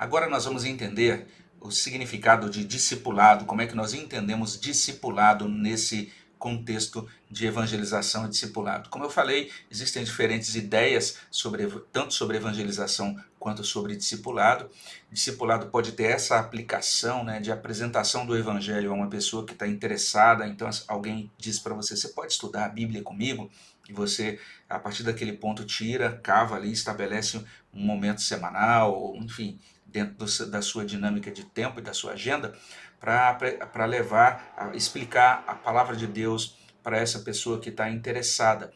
Agora nós vamos entender o significado de discipulado, como é que nós entendemos discipulado nesse contexto de evangelização e discipulado. Como eu falei, existem diferentes ideias tanto sobre evangelização quanto sobre discipulado. Discipulado pode ter essa aplicação, né, de apresentação do evangelho a uma pessoa que está interessada. Então alguém diz para você, você pode estudar a Bíblia comigo? E você, a partir daquele ponto, cava ali, estabelece um momento semanal, ou enfim, dentro da sua dinâmica de tempo e da sua agenda, para levar, explicar a palavra de Deus para essa pessoa que está interessada.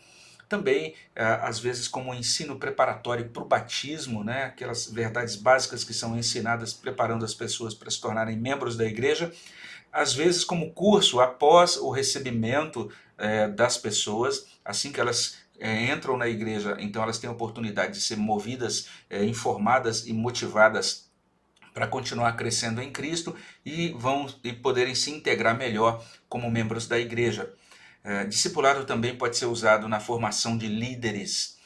Também, às vezes, como um ensino preparatório para o batismo, né? Aquelas verdades básicas que são ensinadas preparando as pessoas para se tornarem membros da igreja, às vezes como curso após o recebimento das pessoas, assim que elas entram na igreja, então elas têm a oportunidade de ser movidas, informadas e motivadas para continuar crescendo em Cristo e poderem se integrar melhor como membros da igreja. Discipulado também pode ser usado na formação de líderes,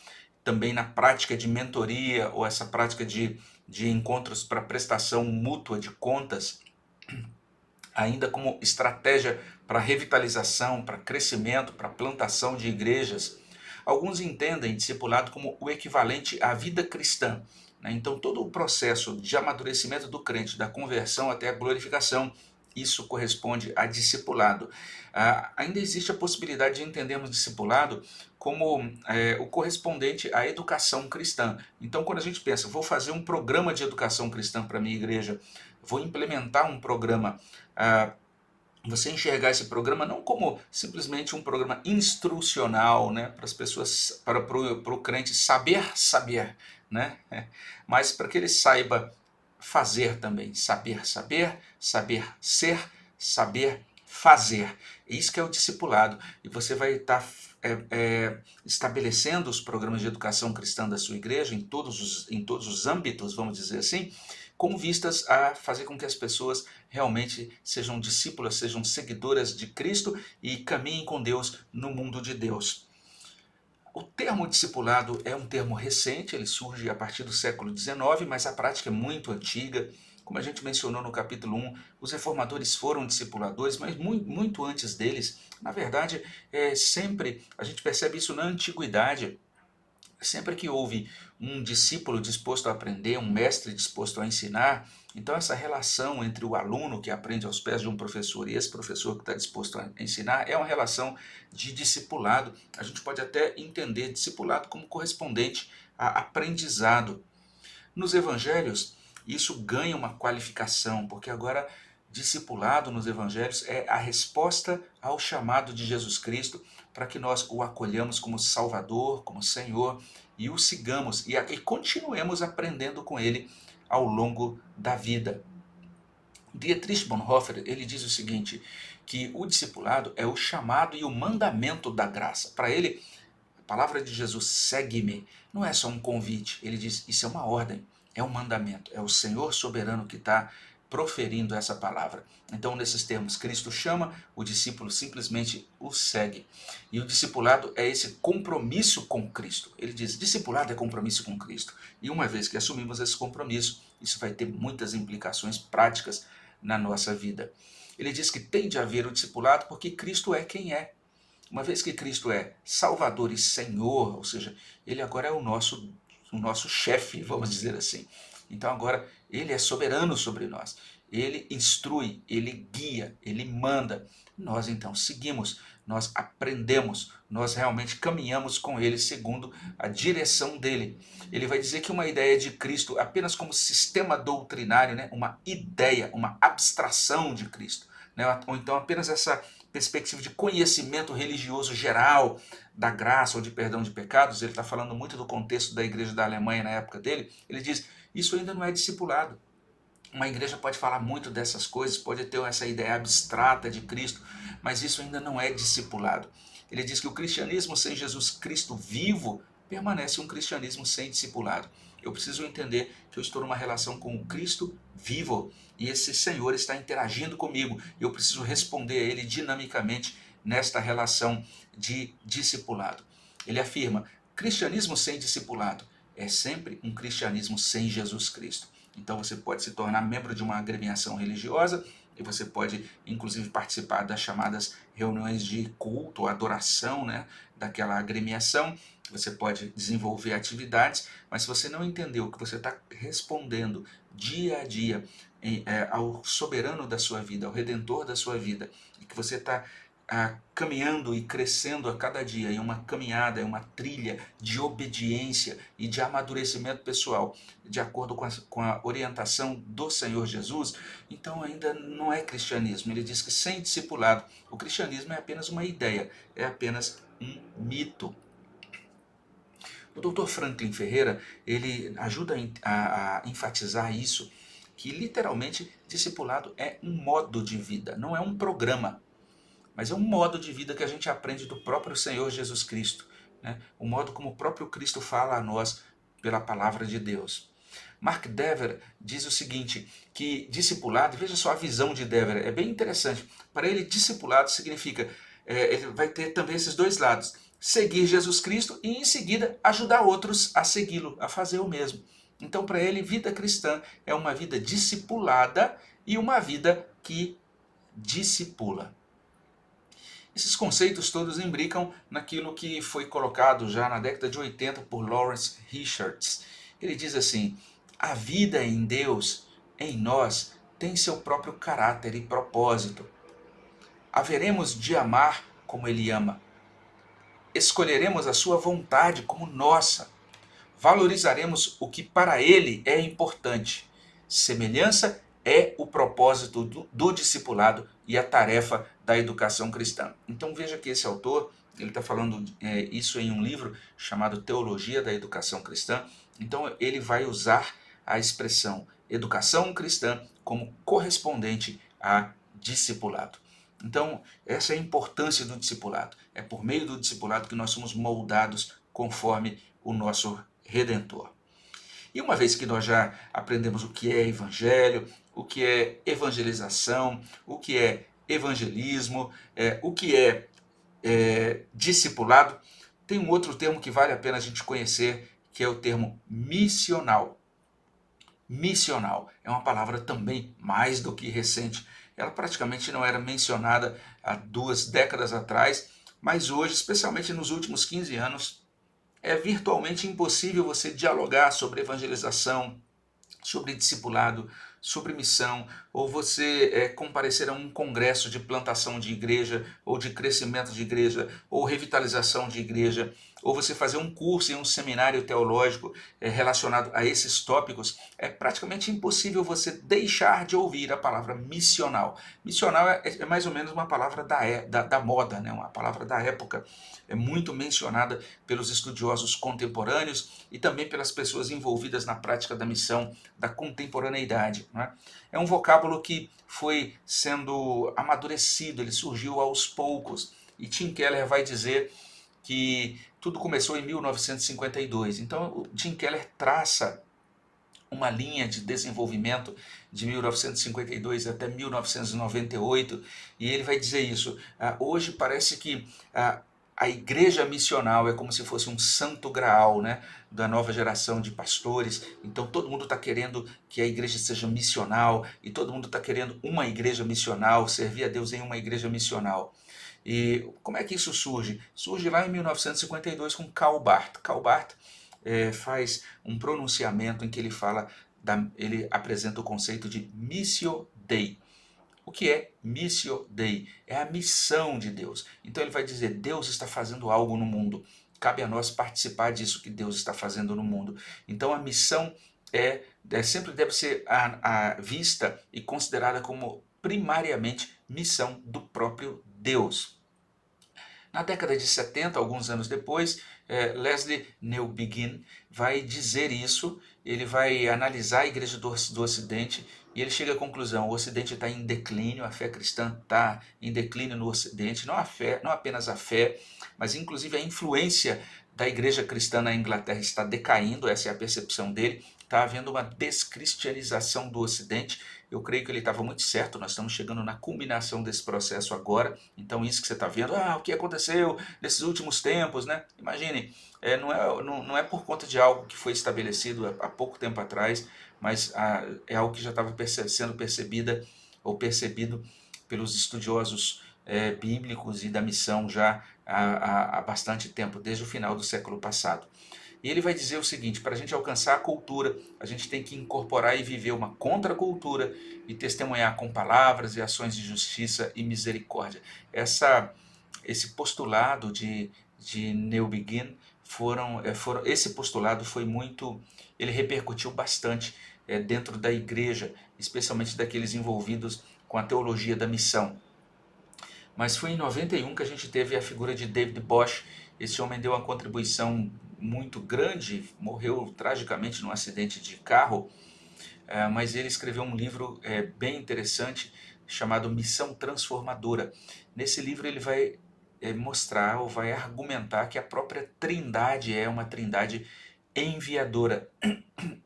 também na prática de mentoria ou essa prática de encontros para prestação mútua de contas, ainda como estratégia para revitalização, para crescimento, para plantação de igrejas. Alguns entendem discipulado como o equivalente à vida cristã. Então, todo o processo de amadurecimento do crente, da conversão até a glorificação, isso corresponde a discipulado. Ainda existe a possibilidade de entendermos discipulado como o correspondente à educação cristã. Então, quando a gente pensa, vou fazer um programa de educação cristã para a minha igreja, vou implementar um programa, você enxergar esse programa não como simplesmente um programa instrucional, né, para as pessoas, para o crente saber, né, mas para que ele saiba fazer também, saber ser, saber fazer. Isso que é o discipulado. E você vai estar estabelecendo os programas de educação cristã da sua igreja em todos os âmbitos, vamos dizer assim, com vistas a fazer com que as pessoas realmente sejam discípulas, sejam seguidoras de Cristo e caminhem com Deus no mundo de Deus. O termo discipulado é um termo recente, ele surge a partir do século XIX, mas a prática é muito antiga. Como a gente mencionou no capítulo 1, os reformadores foram discipuladores, mas muito antes deles. Na verdade, sempre a gente percebe isso na antiguidade. Sempre que houve um discípulo disposto a aprender, um mestre disposto a ensinar, então essa relação entre o aluno que aprende aos pés de um professor e esse professor que está disposto a ensinar é uma relação de discipulado. A gente pode até entender discipulado como correspondente a aprendizado. Nos evangelhos, isso ganha uma qualificação, porque agora discipulado nos evangelhos é a resposta ao chamado de Jesus Cristo para que nós o acolhamos como Salvador, como Senhor e o sigamos e continuemos aprendendo com ele ao longo da vida. Dietrich Bonhoeffer, ele diz o seguinte, que o discipulado é o chamado e o mandamento da graça. Para ele, a palavra de Jesus, segue-me, não é só um convite, ele diz, isso é uma ordem, é um mandamento, é o Senhor soberano que está proferindo essa palavra. Então, nesses termos, Cristo chama, o discípulo simplesmente o segue. E o discipulado é esse compromisso com Cristo. Ele diz, discipulado é compromisso com Cristo. E uma vez que assumimos esse compromisso, isso vai ter muitas implicações práticas na nossa vida. Ele diz que tem de haver o discipulado porque Cristo é quem é. Uma vez que Cristo é Salvador e Senhor, ou seja, ele agora é o nosso chefe, vamos dizer assim. Então agora ele é soberano sobre nós. Ele instrui, ele guia, ele manda. Nós então seguimos, nós aprendemos, nós realmente caminhamos com ele segundo a direção dele. Ele vai dizer que uma ideia de Cristo apenas como sistema doutrinário, né, uma ideia, uma abstração de Cristo, né, ou então apenas essa perspectiva de conhecimento religioso geral da graça ou de perdão de pecados. Ele está falando muito do contexto da igreja da Alemanha na época dele. Ele diz, isso ainda não é discipulado. Uma igreja pode falar muito dessas coisas, pode ter essa ideia abstrata de Cristo, mas isso ainda não é discipulado. Ele diz que o cristianismo sem Jesus Cristo vivo permanece um cristianismo sem discipulado. Eu preciso entender que eu estou numa relação com o Cristo vivo e esse Senhor está interagindo comigo e eu preciso responder a Ele dinamicamente nesta relação de discipulado. Ele afirma, cristianismo sem discipulado é sempre um cristianismo sem Jesus Cristo. Então você pode se tornar membro de uma agremiação religiosa e você pode, inclusive, participar das chamadas reuniões de culto, adoração, né, daquela agremiação. Você pode desenvolver atividades, mas se você não entendeu que você está respondendo dia a dia ao soberano da sua vida, ao redentor da sua vida, e que você está caminhando e crescendo a cada dia em uma caminhada, em uma trilha de obediência e de amadurecimento pessoal, de acordo com a orientação do Senhor Jesus, então ainda não é cristianismo. Ele diz que sem discipulado, o cristianismo é apenas uma ideia, é apenas um mito. O Dr. Franklin Ferreira, ele ajuda a enfatizar isso, que literalmente discipulado é um modo de vida, não é um programa. Mas é um modo de vida que a gente aprende do próprio Senhor Jesus Cristo, né? O modo como o próprio Cristo fala a nós pela palavra de Deus. Mark Dever diz o seguinte, que discipulado, veja só a visão de Dever, é bem interessante. Para ele, discipulado significa, ele vai ter também esses dois lados, seguir Jesus Cristo e em seguida ajudar outros a segui-lo, a fazer o mesmo. Então para ele, vida cristã é uma vida discipulada e uma vida que discipula. Esses conceitos todos imbricam naquilo que foi colocado já na década de 80 por Lawrence Richards. Ele diz assim, a vida em Deus, em nós, tem seu próprio caráter e propósito. Haveremos de amar como Ele ama. Escolheremos a sua vontade como nossa. Valorizaremos o que para Ele é importante. Semelhança é o propósito do discipulado e a tarefa da educação cristã. Então veja que esse autor, ele está falando isso em um livro chamado Teologia da Educação Cristã. Então ele vai usar a expressão educação cristã como correspondente a discipulado. Então essa é a importância do discipulado. É por meio do discipulado que nós somos moldados conforme o nosso Redentor. E uma vez que nós já aprendemos o que é evangelho, o que é evangelização, o que é evangelismo, o que é discipulado, tem um outro termo que vale a pena a gente conhecer, que é o termo missional. Missional é uma palavra também mais do que recente. Ela praticamente não era mencionada há 2 décadas atrás, mas hoje, especialmente nos últimos 15 anos, é virtualmente impossível você dialogar sobre evangelização, sobre discipulado, sobre missão, ou você comparecer a um congresso de plantação de igreja, ou de crescimento de igreja, ou revitalização de igreja, ou você fazer um curso em um seminário teológico relacionado a esses tópicos, é praticamente impossível você deixar de ouvir a palavra missional. Missional é mais ou menos uma palavra da moda, né? Uma palavra da época, é muito mencionada pelos estudiosos contemporâneos e também pelas pessoas envolvidas na prática da missão da contemporaneidade. Né? É um vocábulo que foi sendo amadurecido, ele surgiu aos poucos, e Tim Keller vai dizer que tudo começou em 1952. Então o Tim Keller traça uma linha de desenvolvimento de 1952 até 1998, e ele vai dizer isso. Hoje parece que a igreja missional é como se fosse um santo graal, né, da nova geração de pastores. Então todo mundo está querendo que a igreja seja missional, e todo mundo está querendo uma igreja missional, servir a Deus em uma igreja missional. E como é que isso surge? Surge lá em 1952 com Karl Barth. Karl Barth faz um pronunciamento em que ele fala, ele apresenta o conceito de Missio Dei. O que é Missio Dei? É a missão de Deus. Então ele vai dizer, Deus está fazendo algo no mundo. Cabe a nós participar disso que Deus está fazendo no mundo. Então a missão sempre deve ser vista e considerada como primariamente missão do próprio Deus. Na década de 70, alguns anos depois, Leslie Newbigin vai dizer isso, ele vai analisar a igreja do Ocidente e ele chega à conclusão, o Ocidente está em declínio, a fé cristã está em declínio no Ocidente, não apenas a fé, mas inclusive a influência da igreja cristã na Inglaterra está decaindo, essa é a percepção dele. está havendo uma descristianização do Ocidente. Eu creio que ele estava muito certo, nós estamos chegando na culminação desse processo agora. Então isso que você está vendo, o que aconteceu nesses últimos tempos, né? Imagine, não é por conta de algo que foi estabelecido há pouco tempo atrás, mas é algo que já estava sendo percebida ou percebido pelos estudiosos bíblicos e da missão já há bastante tempo, desde o final do século passado. E ele vai dizer o seguinte: para a gente alcançar a cultura, a gente tem que incorporar e viver uma contracultura e testemunhar com palavras e ações de justiça e misericórdia. Esse postulado de New Begin esse postulado foi muito, ele repercutiu bastante dentro da igreja, especialmente daqueles envolvidos com a teologia da missão. Mas foi em 91 que a gente teve a figura de David Bosch. Esse homem deu uma contribuição muito grande, morreu tragicamente num acidente de carro, mas ele escreveu um livro bem interessante chamado Missão Transformadora. Nesse livro ele vai mostrar ou vai argumentar que a própria Trindade é uma Trindade enviadora.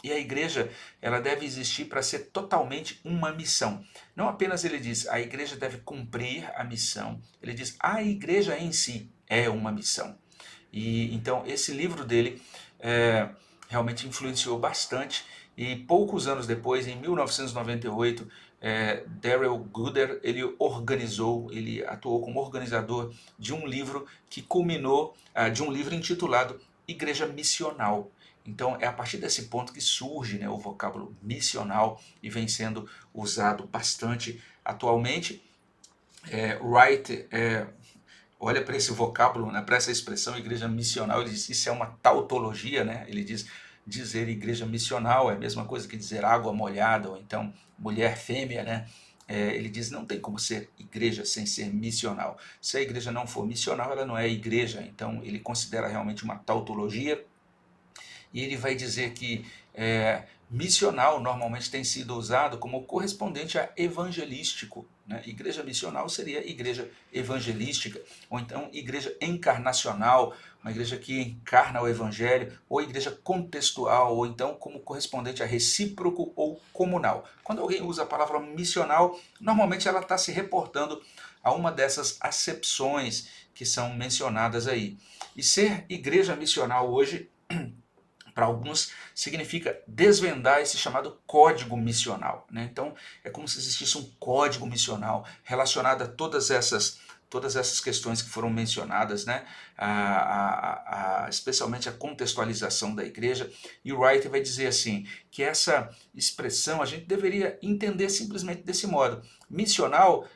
E a igreja, ela deve existir para ser totalmente uma missão. Não apenas ele diz, a igreja deve cumprir a missão, ele diz, a igreja em si é uma missão. E então esse livro dele realmente influenciou bastante, e poucos anos depois, em 1998, Darrell Gooder, ele atuou como organizador de um livro que culminou, de um livro intitulado Igreja Missional. Então é a partir desse ponto que surge, né, o vocábulo missional e vem sendo usado bastante atualmente. Wright olha para esse vocábulo, né, para essa expressão igreja missional, ele diz isso é uma tautologia, né? Ele diz dizer igreja missional é a mesma coisa que dizer água molhada ou então mulher fêmea, né? Ele diz não tem como ser igreja sem ser missional. Se a igreja não for missional, ela não é igreja. Então ele considera realmente uma tautologia. E ele vai dizer que missional normalmente tem sido usado como correspondente a evangelístico, né? Igreja missional seria igreja evangelística, ou então igreja encarnacional, uma igreja que encarna o evangelho, ou igreja contextual, ou então como correspondente a recíproco ou comunal. Quando alguém usa a palavra missional, normalmente ela está se reportando a uma dessas acepções que são mencionadas aí. E ser igreja missional hoje, para alguns, significa desvendar esse chamado código missional, né? Então, é como se existisse um código missional relacionado a todas essas questões que foram mencionadas, né? Especialmente a contextualização da igreja. E Wright vai dizer assim, que essa expressão a gente deveria entender simplesmente desse modo. Missional,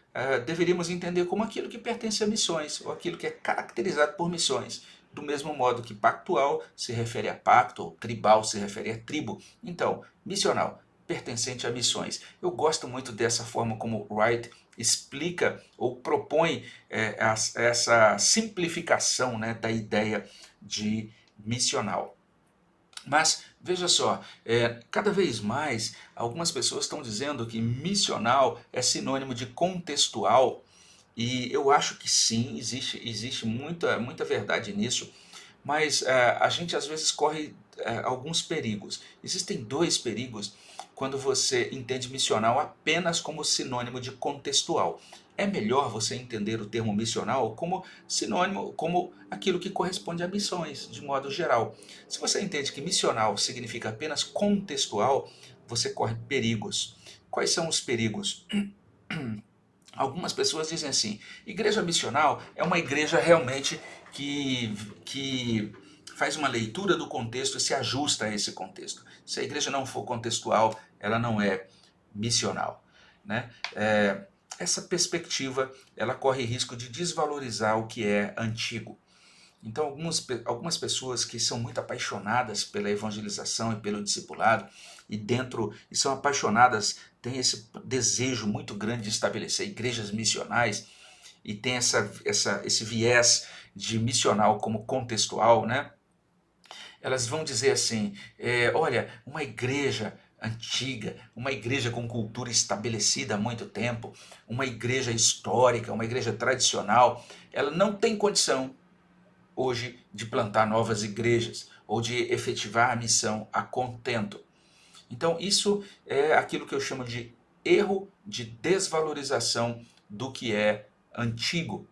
deveríamos entender como aquilo que pertence a missões, ou aquilo que é caracterizado por missões. Do mesmo modo que pactual se refere a pacto, ou tribal se refere a tribo. Então, missional, pertencente a missões. Eu gosto muito dessa forma como Wright explica ou propõe essa simplificação, né, da ideia de missional. Mas, veja só, cada vez mais algumas pessoas estão dizendo que missional é sinônimo de contextual. E eu acho que sim, existe muita verdade nisso, mas a gente às vezes corre alguns perigos. Existem dois perigos quando você entende missional apenas como sinônimo de contextual. É melhor você entender o termo missional como sinônimo, como aquilo que corresponde a missões, de modo geral. Se você entende que missional significa apenas contextual, você corre perigos. Quais são os perigos? Algumas pessoas dizem assim, igreja missional é uma igreja realmente que faz uma leitura do contexto e se ajusta a esse contexto. Se a igreja não for contextual, ela não é missional, né? Essa perspectiva ela corre risco de desvalorizar o que é antigo. Então, algumas pessoas que são muito apaixonadas pela evangelização e pelo discipulado, e são apaixonadas, têm esse desejo muito grande de estabelecer igrejas missionais, e tem esse viés de missional como contextual, né? Elas vão dizer assim, olha, uma igreja antiga, uma igreja com cultura estabelecida há muito tempo, uma igreja histórica, uma igreja tradicional, ela não tem condição hoje de plantar novas igrejas ou de efetivar a missão a contento. Então isso é aquilo que eu chamo de erro de desvalorização do que é antigo.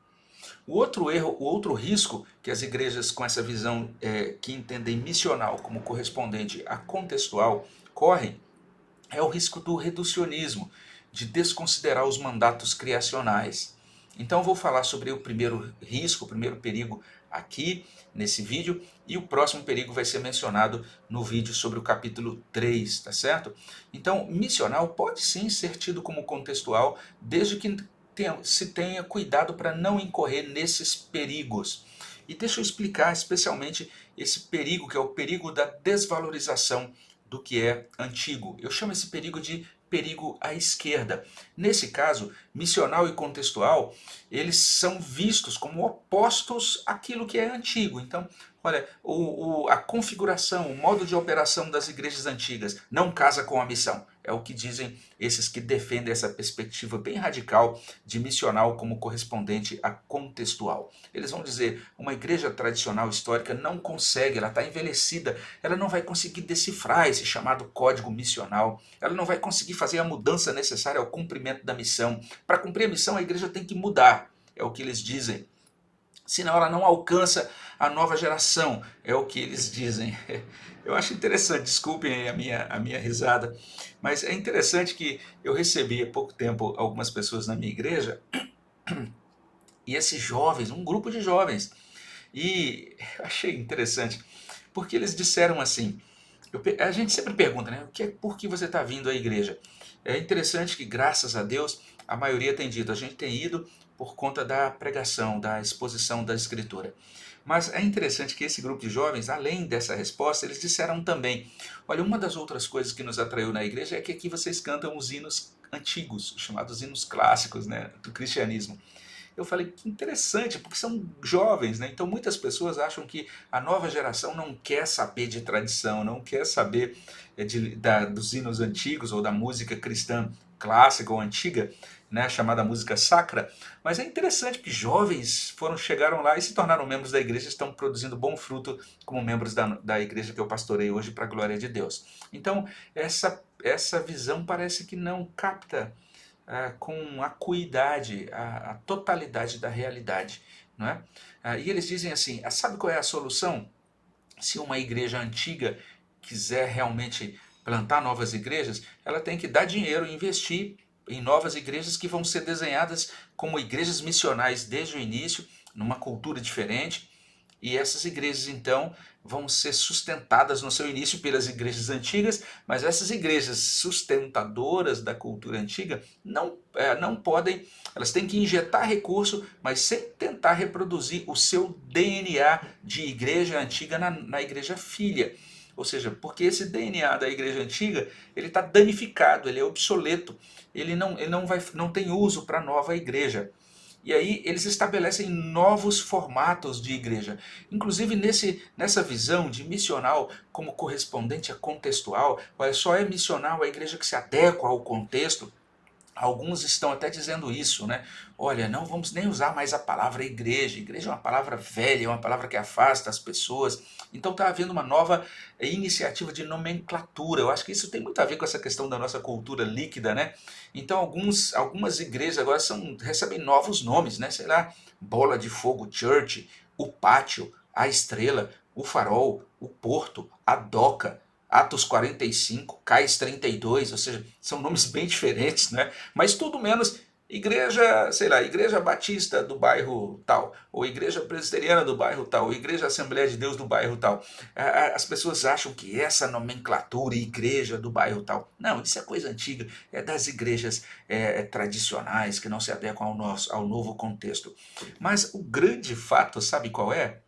O outro erro, o outro risco que as igrejas com essa visão que entendem missional como correspondente a contextual correm é o risco do reducionismo, de desconsiderar os mandatos criacionais. Então eu vou falar sobre o primeiro risco, o primeiro perigo aqui nesse vídeo, e o próximo perigo vai ser mencionado no vídeo sobre o capítulo 3, tá certo? Então, missional pode sim ser tido como contextual, desde que se tenha cuidado para não incorrer nesses perigos. E deixa eu explicar especialmente esse perigo, que é o perigo da desvalorização do que é antigo. Eu chamo esse perigo de perigo à esquerda. Nesse caso, missional e contextual, eles são vistos como opostos àquilo que é antigo. Então, olha, a configuração, o modo de operação das igrejas antigas não casa com a missão. É o que dizem esses que defendem essa perspectiva bem radical de missional como correspondente a contextual. Eles vão dizer, uma igreja tradicional histórica não consegue, ela está envelhecida, ela não vai conseguir decifrar esse chamado código missional, ela não vai conseguir fazer a mudança necessária ao cumprimento da missão. Para cumprir a missão, a igreja tem que mudar, é o que eles dizem. Senão ela não alcança a nova geração, é o que eles dizem. Eu acho interessante, desculpem a minha risada, mas é interessante que eu recebi há pouco tempo algumas pessoas na minha igreja, e esses jovens, um grupo de jovens, e eu achei interessante, porque eles disseram assim, a gente sempre pergunta, né, por que você está vindo à igreja? É interessante que, graças a Deus, a maioria tem dito, a gente tem ido por conta da pregação, da exposição da escritura. Mas é interessante que esse grupo de jovens, além dessa resposta, eles disseram também, olha, uma das outras coisas que nos atraiu na igreja é que aqui vocês cantam os hinos antigos, chamados hinos clássicos, né, do cristianismo. Eu falei, que interessante, porque são jovens, né? Então muitas pessoas acham que a nova geração não quer saber de tradição, não quer saber dos hinos antigos ou da música cristã clássica ou antiga, né, chamada música sacra, mas é interessante que jovens chegaram lá e se tornaram membros da igreja, estão produzindo bom fruto como membros da igreja que eu pastorei hoje para a glória de Deus. Então essa visão parece que não capta com acuidade, a totalidade da realidade. Não é? E eles dizem assim, sabe qual é a solução? Se uma igreja antiga quiser realmente plantar novas igrejas, ela tem que dar dinheiro e investir em novas igrejas que vão ser desenhadas como igrejas missionais desde o início, numa cultura diferente, e essas igrejas então vão ser sustentadas no seu início pelas igrejas antigas, mas essas igrejas sustentadoras da cultura antiga não podem, elas têm que injetar recurso, mas sem tentar reproduzir o seu DNA de igreja antiga na igreja filha. Ou seja, porque esse DNA da igreja antiga, ele está danificado, ele é obsoleto, ele não tem uso para a nova igreja. E aí eles estabelecem novos formatos de igreja. Inclusive nessa visão de missional como correspondente a contextual, olha, só é missional a igreja que se adequa ao contexto. Alguns estão até dizendo isso, né? Olha, não vamos nem usar mais a palavra igreja. Igreja é uma palavra velha, é uma palavra que afasta as pessoas. Então está havendo uma nova iniciativa de nomenclatura. Eu acho que isso tem muito a ver com essa questão da nossa cultura líquida, né? Então algumas igrejas agora recebem novos nomes, né? Sei lá, Bola de Fogo Church, o Pátio, a Estrela, o Farol, o Porto, a Doca, Atos 45, Cais 32, ou seja, são nomes bem diferentes, né? Mas tudo menos igreja, sei lá, igreja batista do bairro tal, ou igreja presbiteriana do bairro tal, ou igreja Assembleia de Deus do bairro tal. As pessoas acham que essa nomenclatura, igreja do bairro tal, não, isso é coisa antiga, é das igrejas tradicionais que não se adequam ao novo contexto. Mas o grande fato, sabe qual é?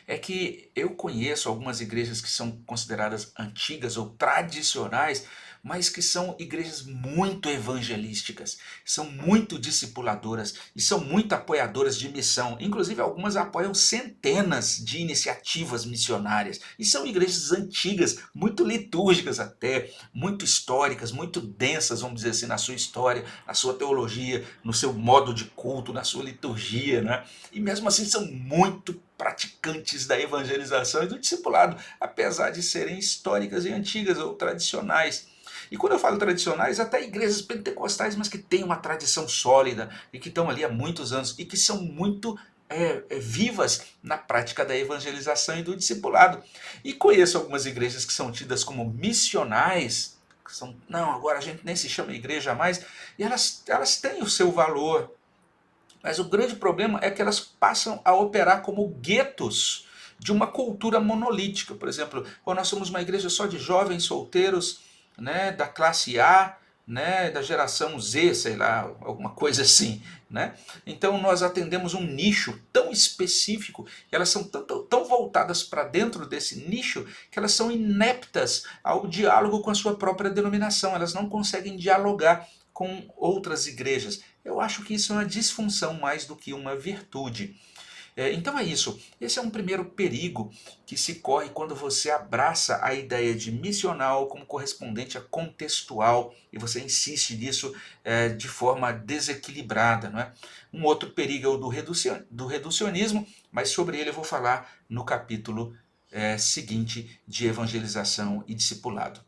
É que eu conheço algumas igrejas que são consideradas antigas ou tradicionais, mas que são igrejas muito evangelísticas, são muito discipuladoras e são muito apoiadoras de missão. Inclusive algumas apoiam centenas de iniciativas missionárias. E são igrejas antigas, muito litúrgicas até, muito históricas, muito densas, vamos dizer assim, na sua história, na sua teologia, no seu modo de culto, na sua liturgia, né? E mesmo assim são muito praticantes da evangelização e do discipulado, apesar de serem históricas e antigas ou tradicionais. E quando eu falo tradicionais, até igrejas pentecostais, mas que têm uma tradição sólida e que estão ali há muitos anos e que são muito vivas na prática da evangelização e do discipulado. E conheço algumas igrejas que são tidas como missionais, que são, não, agora a gente nem se chama igreja mais, e elas têm o seu valor. Mas o grande problema é que elas passam a operar como guetos de uma cultura monolítica. Por exemplo, nós somos uma igreja só de jovens solteiros, né, da classe A, né, da geração Z, sei lá, alguma coisa assim. Né? Então nós atendemos um nicho tão específico, elas são tão voltadas para dentro desse nicho, que elas são ineptas ao diálogo com a sua própria denominação, elas não conseguem dialogar com outras igrejas. Eu acho que isso é uma disfunção mais do que uma virtude. Então é isso. Esse é um primeiro perigo que se corre quando você abraça a ideia de missional como correspondente a contextual e você insiste nisso de forma desequilibrada. Não é? Um outro perigo é o do reducionismo, mas sobre ele eu vou falar no capítulo seguinte de evangelização e discipulado.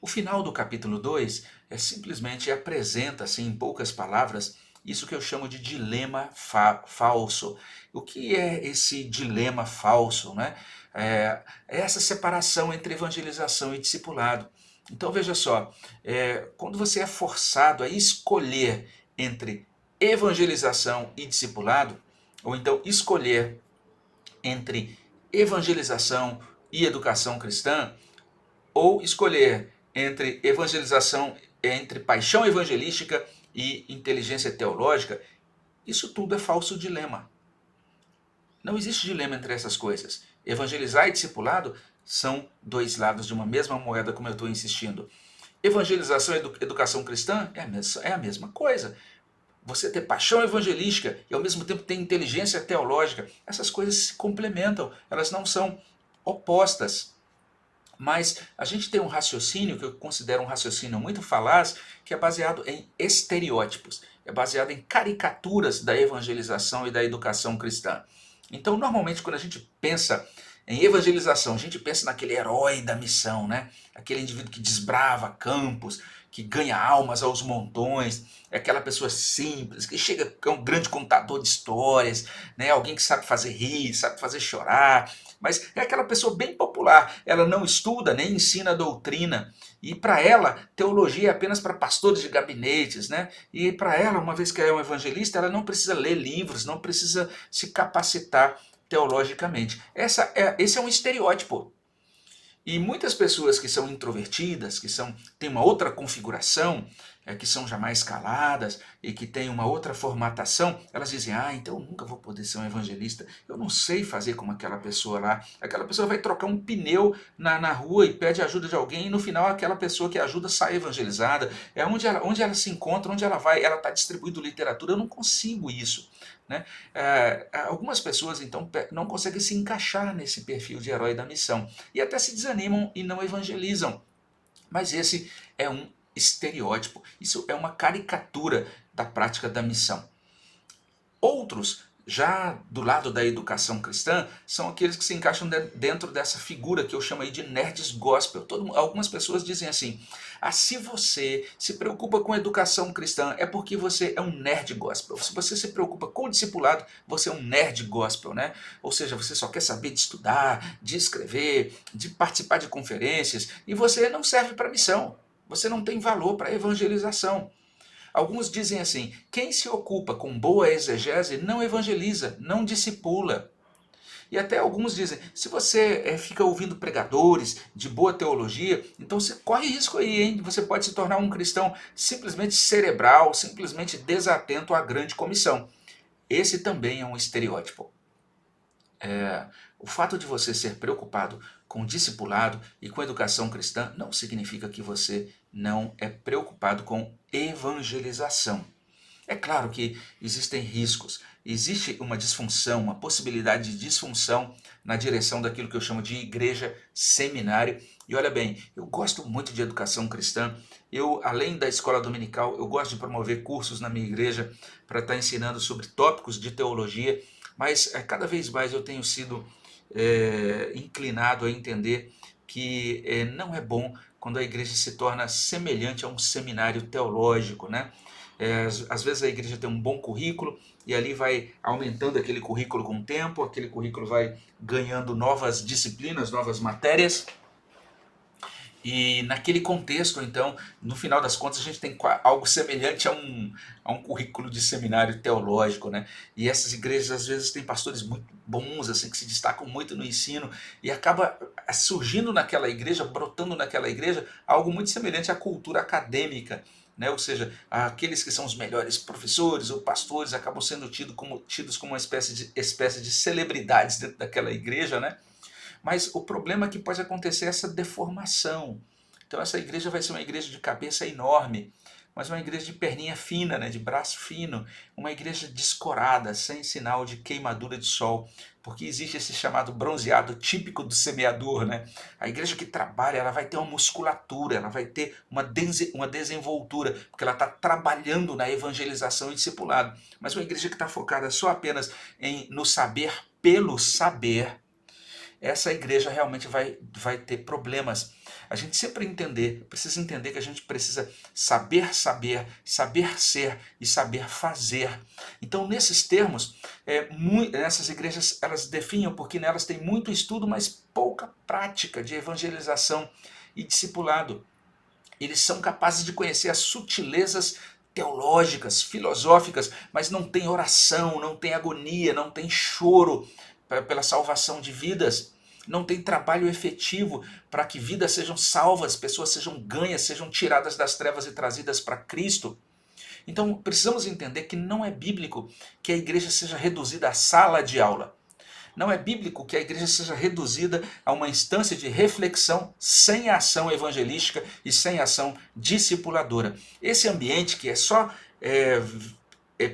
O final do capítulo 2 simplesmente apresenta, assim, em poucas palavras, isso que eu chamo de dilema falso. O que é esse dilema falso? Né? É essa separação entre evangelização e discipulado. Então veja só, quando você é forçado a escolher entre evangelização e discipulado, ou então escolher entre evangelização e educação cristã, ou escolher entre evangelização, entre paixão evangelística e inteligência teológica, isso tudo é falso dilema. Não existe dilema entre essas coisas. Evangelizar e discipulado são dois lados de uma mesma moeda, como eu estou insistindo. Evangelização e educação cristã é a mesma coisa. Você ter paixão evangelística e ao mesmo tempo ter inteligência teológica, essas coisas se complementam, elas não são opostas. Mas a gente tem um raciocínio que eu considero um raciocínio muito falaz, que é baseado em estereótipos, é baseado em caricaturas da evangelização e da educação cristã. Então, normalmente, quando a gente pensa em evangelização, a gente pensa naquele herói da missão, né? Aquele indivíduo que desbrava campos, que ganha almas aos montões, é aquela pessoa simples, que chega, é um grande contador de histórias, né? Alguém que sabe fazer rir, sabe fazer chorar, mas é aquela pessoa bem popular, ela não estuda nem ensina a doutrina, e para ela, teologia é apenas para pastores de gabinetes, né? E para ela, uma vez que ela é um evangelista, ela não precisa ler livros, não precisa se capacitar teologicamente. Esse é um estereótipo. E muitas pessoas que são introvertidas, têm uma outra configuração, que são jamais caladas e que têm uma outra formatação, elas dizem, então eu nunca vou poder ser um evangelista, eu não sei fazer como aquela pessoa lá. Aquela pessoa vai trocar um pneu na rua e pede ajuda de alguém e no final aquela pessoa que ajuda sai evangelizada. É onde ela se encontra, onde ela vai, ela está distribuindo literatura, eu não consigo isso. Né? Algumas pessoas então não conseguem se encaixar nesse perfil de herói da missão e até se desanimam e não evangelizam. Mas esse é um estereótipo, isso é uma caricatura da prática da missão. Outros, já do lado da educação cristã, são aqueles que se encaixam dentro dessa figura que eu chamo aí de nerds gospel. Algumas pessoas dizem assim, se você se preocupa com educação cristã é porque você é um nerd gospel. Se você se preocupa com o discipulado, você é um nerd gospel, né? Ou seja, você só quer saber de estudar, de escrever, de participar de conferências e você não serve para missão. Você não tem valor para evangelização. Alguns dizem assim, quem se ocupa com boa exegese não evangeliza, não discipula. E até alguns dizem, se você fica ouvindo pregadores de boa teologia, então você corre risco aí, hein? Você pode se tornar um cristão simplesmente cerebral, simplesmente desatento à grande comissão. Esse também é um estereótipo. O fato de você ser preocupado com discipulado e com educação cristã não significa que você não é preocupado com evangelização. É claro que existem riscos, existe uma disfunção, uma possibilidade de disfunção na direção daquilo que eu chamo de igreja seminário. E olha bem, eu gosto muito de educação cristã, além da escola dominical, eu gosto de promover cursos na minha igreja para estar ensinando sobre tópicos de teologia, Mas cada vez mais eu tenho sido inclinado a entender que não é bom quando a igreja se torna semelhante a um seminário teológico, né? Às vezes a igreja tem um bom currículo e ali vai aumentando aquele currículo com o tempo, aquele currículo vai ganhando novas disciplinas, novas matérias. E naquele contexto, então, no final das contas, a gente tem algo semelhante a um currículo de seminário teológico, né? E essas igrejas, às vezes, têm pastores muito bons, assim, que se destacam muito no ensino, e acaba surgindo naquela igreja, brotando naquela igreja, algo muito semelhante à cultura acadêmica, né? Ou seja, aqueles que são os melhores professores ou pastores acabam sendo tidos como uma espécie de celebridades dentro daquela igreja, né? Mas o problema é que pode acontecer essa deformação. Então essa igreja vai ser uma igreja de cabeça enorme, mas uma igreja de perninha fina, né, de braço fino, uma igreja descorada, sem sinal de queimadura de sol, porque existe esse chamado bronzeado típico do semeador, né? A igreja que trabalha, ela vai ter uma musculatura, ela vai ter uma desenvoltura, porque ela está trabalhando na evangelização e discipulado. Mas uma igreja que está focada só apenas no saber pelo saber, essa igreja realmente vai ter problemas. A gente sempre precisa entender que a gente precisa saber saber, saber ser e saber fazer. Então, nesses termos, essas igrejas elas definham porque nelas tem muito estudo, mas pouca prática de evangelização e discipulado. Eles são capazes de conhecer as sutilezas teológicas, filosóficas, mas não tem oração, não tem agonia, não tem choro pela salvação de vidas. Não tem trabalho efetivo para que vidas sejam salvas, pessoas sejam ganhas, sejam tiradas das trevas e trazidas para Cristo. Então precisamos entender que não é bíblico que a igreja seja reduzida à sala de aula. Não é bíblico que a igreja seja reduzida a uma instância de reflexão sem ação evangelística e sem ação discipuladora. Esse ambiente que é só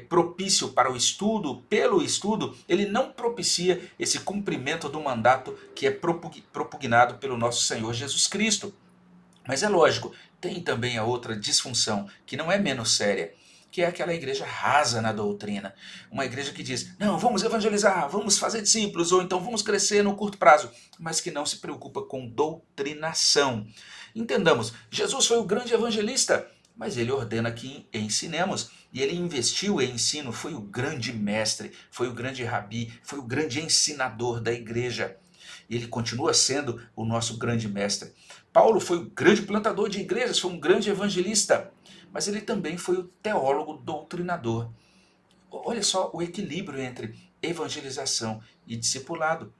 propício para o estudo, pelo estudo, ele não propicia esse cumprimento do mandato que é propugnado pelo nosso Senhor Jesus Cristo. Mas é lógico, tem também a outra disfunção, que não é menos séria, que é aquela igreja rasa na doutrina. Uma igreja que diz, não, vamos evangelizar, vamos fazer discípulos, ou então vamos crescer no curto prazo, mas que não se preocupa com doutrinação. Entendamos, Jesus foi o grande evangelista, mas ele ordena que ensinemos, e ele investiu em ensino, foi o grande mestre, foi o grande rabi, foi o grande ensinador da igreja. E ele continua sendo o nosso grande mestre. Paulo foi o grande plantador de igrejas, foi um grande evangelista, mas ele também foi o teólogo doutrinador. Olha só o equilíbrio entre evangelização e discipulado.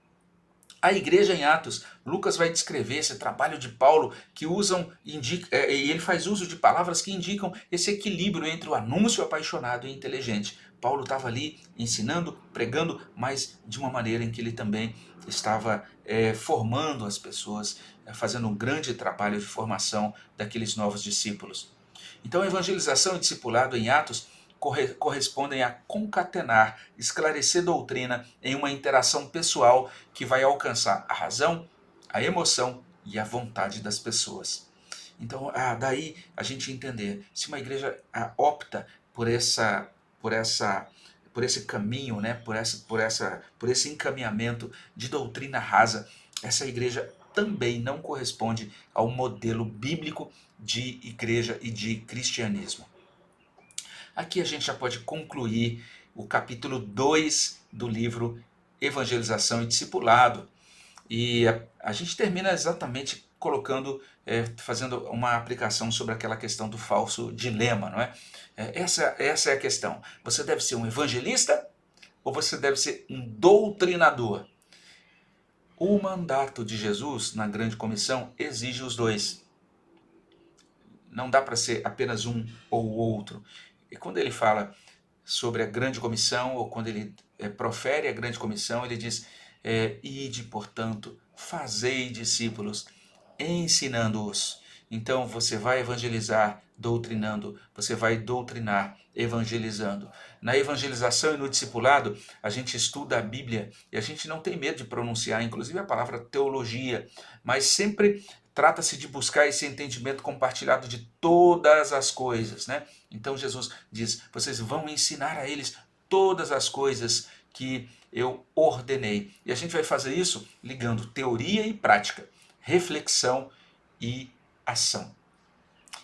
A igreja em Atos, Lucas vai descrever esse trabalho de Paulo que e ele faz uso de palavras que indicam esse equilíbrio entre o anúncio apaixonado e inteligente. Paulo estava ali ensinando, pregando, mas de uma maneira em que ele também estava formando as pessoas, fazendo um grande trabalho de formação daqueles novos discípulos. Então a evangelização e discipulado em Atos correspondem a concatenar, esclarecer doutrina em uma interação pessoal que vai alcançar a razão, a emoção e a vontade das pessoas. Então, daí a gente entender, se uma igreja opta por esse caminho, né, por esse encaminhamento de doutrina rasa, essa igreja também não corresponde ao modelo bíblico de igreja e de cristianismo. Aqui a gente já pode concluir o capítulo 2 do livro Evangelização e Discipulado. E a gente termina exatamente fazendo uma aplicação sobre aquela questão do falso dilema, não é? Essa é a questão. Você deve ser um evangelista ou você deve ser um doutrinador? O mandato de Jesus na grande comissão exige os dois. Não dá para ser apenas um ou o outro. E quando ele fala sobre a grande comissão, ou quando ele profere a grande comissão, ele diz, ide, portanto, fazei discípulos, ensinando-os. Então você vai evangelizar doutrinando, você vai doutrinar evangelizando. Na evangelização e no discipulado, a gente estuda a Bíblia e a gente não tem medo de pronunciar, inclusive a palavra teologia, mas sempre trata-se de buscar esse entendimento compartilhado de todas as coisas, né? Então Jesus diz, vocês vão ensinar a eles todas as coisas que eu ordenei. E a gente vai fazer isso ligando teoria e prática, reflexão e ação.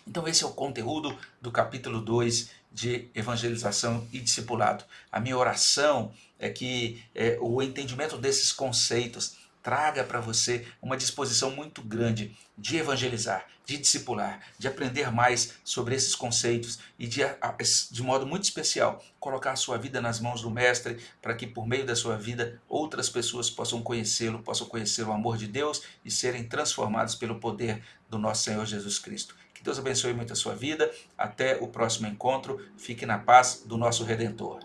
Então esse é o conteúdo do capítulo 2 de evangelização e discipulado. A minha oração é que o entendimento desses conceitos traga para você uma disposição muito grande de evangelizar, de discipular, de aprender mais sobre esses conceitos e de modo muito especial, colocar a sua vida nas mãos do Mestre para que por meio da sua vida outras pessoas possam conhecê-lo, possam conhecer o amor de Deus e serem transformados pelo poder do nosso Senhor Jesus Cristo. Que Deus abençoe muito a sua vida. Até o próximo encontro. Fique na paz do nosso Redentor.